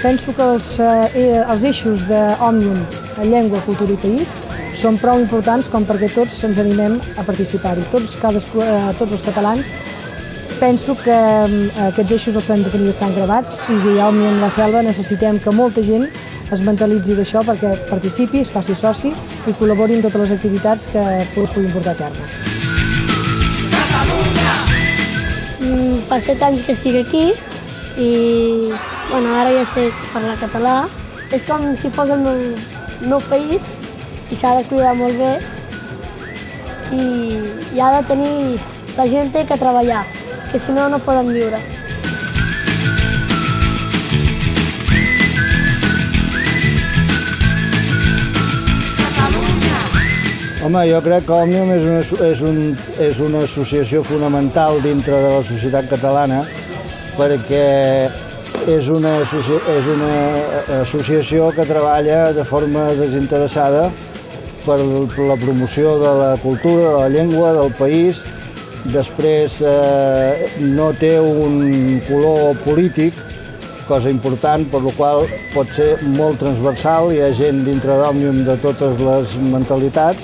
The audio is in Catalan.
Penso que els eixos d'Òmnium, llengua, cultura i país, són prou importants com perquè tots ens animem a participar-hi. Tots els catalans penso que aquests eixos els hem de tenir bastant gravats i a Òmnium La Selva necessitem que molta gent es mentalitzi d'això perquè participi, es faci soci i col·labori en totes les activitats que es puguin portar a terme. Fa 7 anys que estic aquí i ara ja sé parlar català. És com si fos el meu país i s'ha de cuidar molt bé i ha de tenir la gent que treballar, que si no, no poden viure. Home, jo crec que Òmnium és una associació fonamental dintre de la societat catalana perquè és una associació que treballa de forma desinteressada per la promoció de la cultura, de la llengua, del país. Després no té un color polític, cosa important, per la qual pot ser molt transversal. Hi ha gent dintre d'Òmnium de totes les mentalitats.